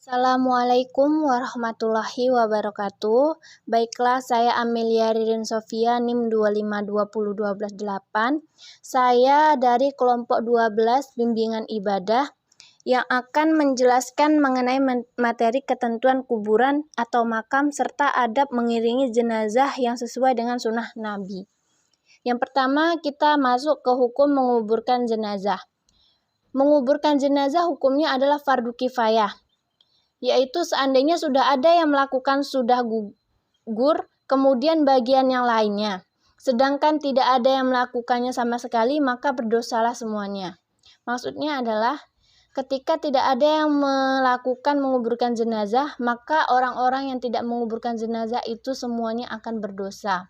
Assalamualaikum warahmatullahi wabarakatuh. Baiklah, saya Amelia Ririn Sofia, NIM 2520128. Saya dari kelompok 12 Bimbingan Ibadah yang akan menjelaskan mengenai materi ketentuan kuburan atau makam serta adab mengiringi jenazah yang sesuai dengan sunnah Nabi. Yang pertama, kita masuk ke hukum menguburkan jenazah. Menguburkan jenazah hukumnya adalah fardu kifayah, yaitu seandainya sudah ada yang melakukan sudah gugur, kemudian bagian yang lainnya. Sedangkan tidak ada yang melakukannya sama sekali, maka berdosalah semuanya. Maksudnya adalah ketika tidak ada yang melakukan menguburkan jenazah, maka orang-orang yang tidak menguburkan jenazah itu semuanya akan berdosa.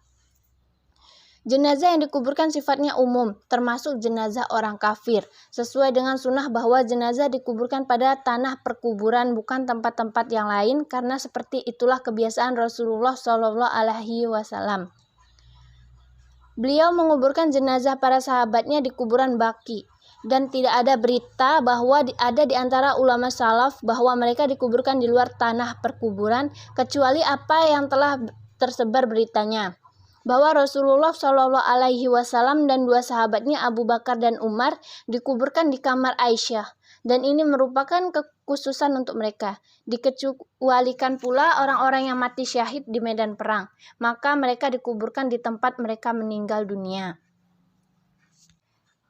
Jenazah yang dikuburkan sifatnya umum, termasuk jenazah orang kafir, sesuai dengan sunnah bahwa jenazah dikuburkan pada tanah perkuburan bukan tempat-tempat yang lain, karena seperti itulah kebiasaan Rasulullah SAW. Beliau menguburkan jenazah para sahabatnya di kuburan Baqi, dan tidak ada berita bahwa ada di antara ulama salaf bahwa mereka dikuburkan di luar tanah perkuburan, kecuali apa yang telah tersebar beritanya, bahwa Rasulullah SAW dan dua sahabatnya Abu Bakar dan Umar dikuburkan di kamar Aisyah, dan ini merupakan kekhususan untuk mereka. Dikecualikan pula orang-orang yang mati syahid di medan perang, maka mereka dikuburkan di tempat mereka meninggal dunia.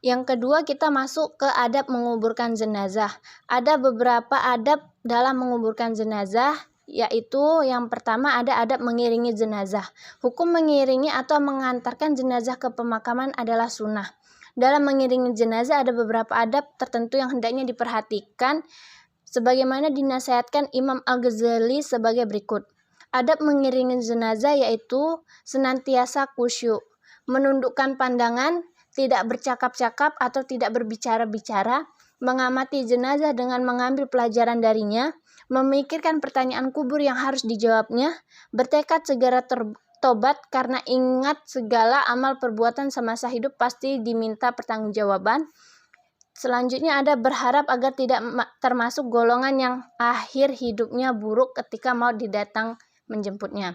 Yang kedua, kita masuk ke adab menguburkan jenazah. Ada beberapa adab dalam menguburkan jenazah, yaitu yang pertama ada adab mengiringi jenazah. Hukum mengiringi atau mengantarkan jenazah ke pemakaman adalah sunnah. Dalam mengiringi jenazah ada beberapa adab tertentu yang hendaknya diperhatikan, sebagaimana dinasihatkan Imam Al-Ghazali sebagai berikut. Adab mengiringi jenazah yaitu senantiasa khusyuk, menundukkan pandangan, tidak bercakap-cakap atau tidak berbicara-bicara, mengamati jenazah dengan mengambil pelajaran darinya, memikirkan pertanyaan kubur yang harus dijawabnya, bertekad segera tertobat karena ingat segala amal perbuatan semasa hidup pasti diminta pertanggungjawaban. Selanjutnya ada berharap agar tidak termasuk golongan yang akhir hidupnya buruk ketika mau didatang menjemputnya.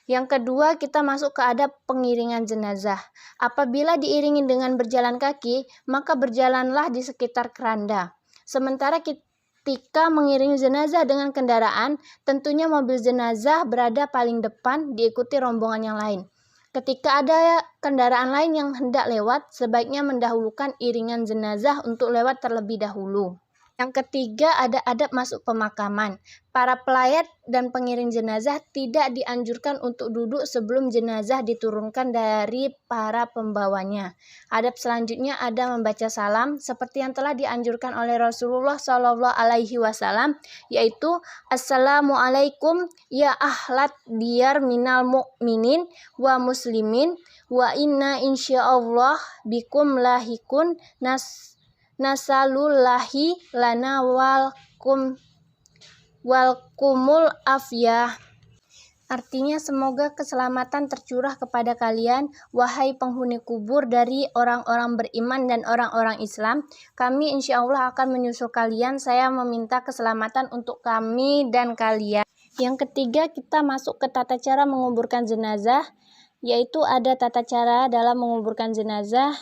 Yang kedua, kita masuk ke adab pengiringan jenazah. Apabila diiringi dengan berjalan kaki, maka berjalanlah di sekitar keranda. Sementara ketika mengiringi jenazah dengan kendaraan, tentunya mobil jenazah berada paling depan, diikuti rombongan yang lain. Ketika ada kendaraan lain yang hendak lewat, sebaiknya mendahulukan iringan jenazah untuk lewat terlebih dahulu. Yang ketiga, ada adab masuk pemakaman. Para pelayat dan pengiring jenazah tidak dianjurkan untuk duduk sebelum jenazah diturunkan dari para pembawanya. Adab selanjutnya ada membaca salam seperti yang telah dianjurkan oleh Rasulullah SAW, yaitu Assalamualaikum ya ahlat diyar minal mu'minin wa muslimin wa inna insyaallah bikum lahikun nasalullahi lana walkumul afyah. Artinya, semoga keselamatan tercurah kepada kalian, wahai penghuni kubur dari orang-orang beriman dan orang-orang Islam. Kami insya Allah akan menyusul kalian. Saya meminta keselamatan untuk kami dan kalian. Yang ketiga, kita masuk ke tata cara menguburkan jenazah, yaitu ada tata cara dalam menguburkan jenazah.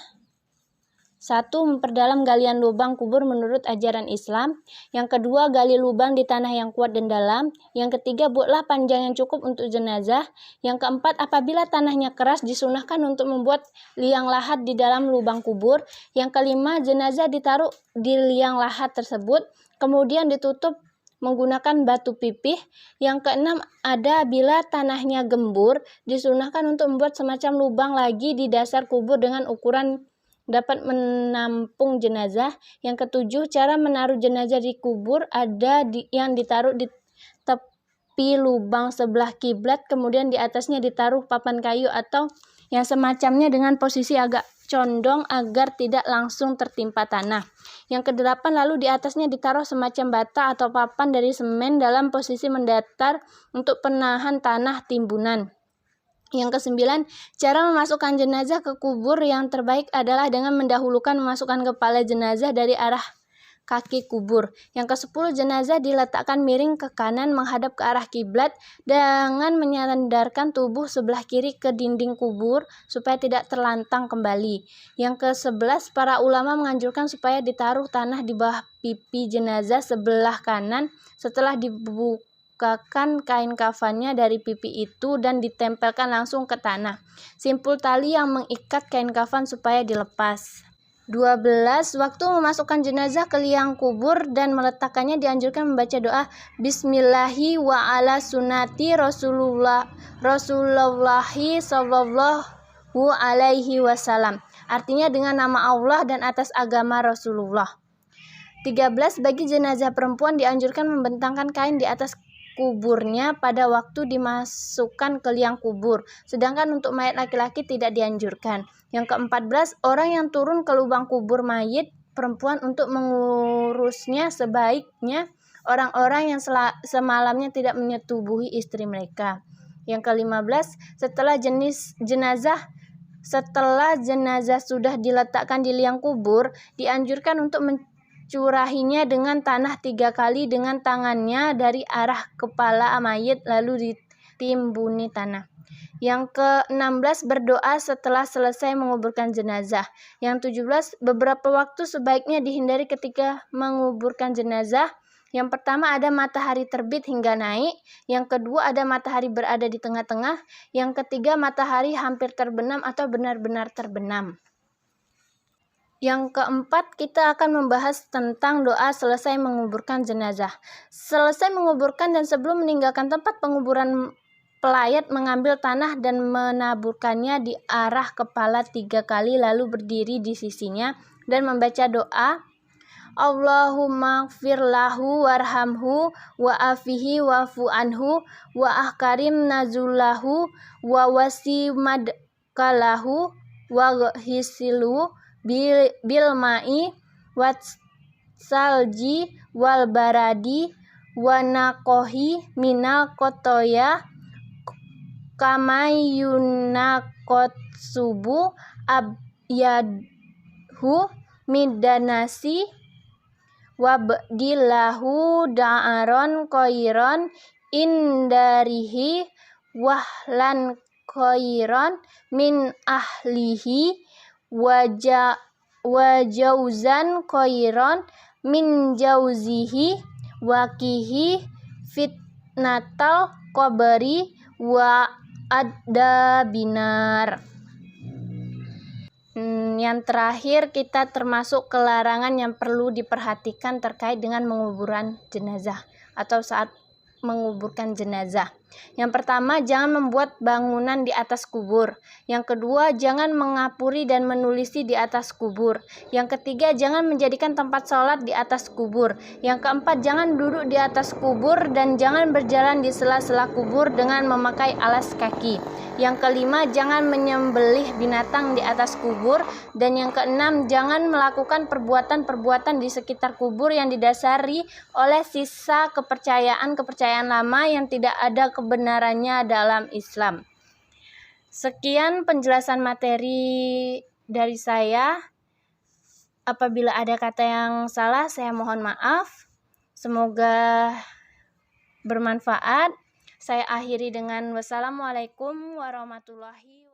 1. Memperdalam galian lubang kubur menurut ajaran Islam. Yang kedua, gali lubang di tanah yang kuat dan dalam. Yang ketiga, buatlah panjang yang cukup untuk jenazah. Yang keempat, apabila tanahnya keras, disunahkan untuk membuat liang lahat di dalam lubang kubur. Yang kelima, jenazah ditaruh di liang lahat tersebut, kemudian ditutup menggunakan batu pipih. Yang keenam, ada bila tanahnya gembur, disunahkan untuk membuat semacam lubang lagi di dasar kubur dengan ukuran dapat menampung jenazah. Yang ketujuh, cara menaruh jenazah di kubur ada yang ditaruh di tepi lubang sebelah kiblat, kemudian di atasnya ditaruh papan kayu atau yang semacamnya dengan posisi agak condong agar tidak langsung tertimpa tanah. Yang kedelapan, lalu di atasnya ditaruh semacam bata atau papan dari semen dalam posisi mendatar untuk penahan tanah timbunan. Yang kesembilan, cara memasukkan jenazah ke kubur yang terbaik adalah dengan mendahulukan memasukkan kepala jenazah dari arah kaki kubur. Yang ke-10, jenazah diletakkan miring ke kanan menghadap ke arah kiblat dengan menyandarkan tubuh sebelah kiri ke dinding kubur supaya tidak terlantang kembali. Yang ke-11, para ulama menganjurkan supaya ditaruh tanah di bawah pipi jenazah sebelah kanan setelah dibukakan kain kafannya dari pipi itu dan ditempelkan langsung ke tanah. Simpul tali yang mengikat kain kafan supaya dilepas. 12. Waktu memasukkan jenazah ke liang kubur dan meletakkannya dianjurkan membaca doa Bismillahi wa ala sunnati Rasulullahi sallallahu alaihi wasallam. Artinya dengan nama Allah dan atas agama Rasulullah. 13. Bagi jenazah perempuan dianjurkan membentangkan kain di atas kuburnya pada waktu dimasukkan ke liang kubur, sedangkan untuk mayat laki-laki tidak dianjurkan. Yang ke-14, orang yang turun ke lubang kubur mayit perempuan untuk mengurusnya sebaiknya orang-orang yang semalamnya tidak menyetubuhi istri mereka. Yang ke-15, setelah jenazah sudah diletakkan di liang kubur, dianjurkan untuk mencurahinya dengan tanah 3 kali dengan tangannya dari arah kepala mayit lalu ditimbuni tanah. Yang ke-16, berdoa setelah selesai menguburkan jenazah. Yang 17, beberapa waktu sebaiknya dihindari ketika menguburkan jenazah. Yang pertama ada matahari terbit hingga naik. Yang kedua ada matahari berada di tengah-tengah. Yang ketiga matahari hampir terbenam atau benar-benar terbenam. Yang keempat, kita akan membahas tentang doa selesai menguburkan jenazah. Selesai menguburkan dan sebelum meninggalkan tempat penguburan, pelayat mengambil tanah dan menaburkannya di arah kepala 3 kali lalu berdiri di sisinya dan membaca doa Allahumma gfir lahu warhamhu wa afihi wa'fu anhu wa ahkarim nazulahu wa wasi madkalahu wa hisilu bil ma'i wat salji wal baradi wa naqohi minal kotoya kamayunakot subu abyadhu midanasi wabdilahu da'aron koiron indarihi wahlan koiron min ahlihi wajauzan koiron min jauzihi wakihi fitnatal qabri wa ada binar. Yang terakhir, kita termasuk kelarangan yang perlu diperhatikan terkait dengan menguburan jenazah atau saat menguburkan jenazah. Yang pertama, jangan membuat bangunan di atas kubur. Yang kedua, jangan mengapuri dan menulisi di atas kubur. Yang ketiga, jangan menjadikan tempat sholat di atas kubur. Yang keempat, jangan duduk di atas kubur dan jangan berjalan di sela-sela kubur dengan memakai alas kaki. Yang kelima, jangan menyembelih binatang di atas kubur. Dan yang keenam, jangan melakukan perbuatan-perbuatan di sekitar kubur yang didasari oleh sisa kepercayaan lama yang tidak ada kebenarannya dalam Islam. Sekian penjelasan materi dari saya. Apabila ada kata yang salah, saya mohon maaf. Semoga bermanfaat. Saya akhiri dengan wassalamualaikum warahmatullahi wabarakatuh.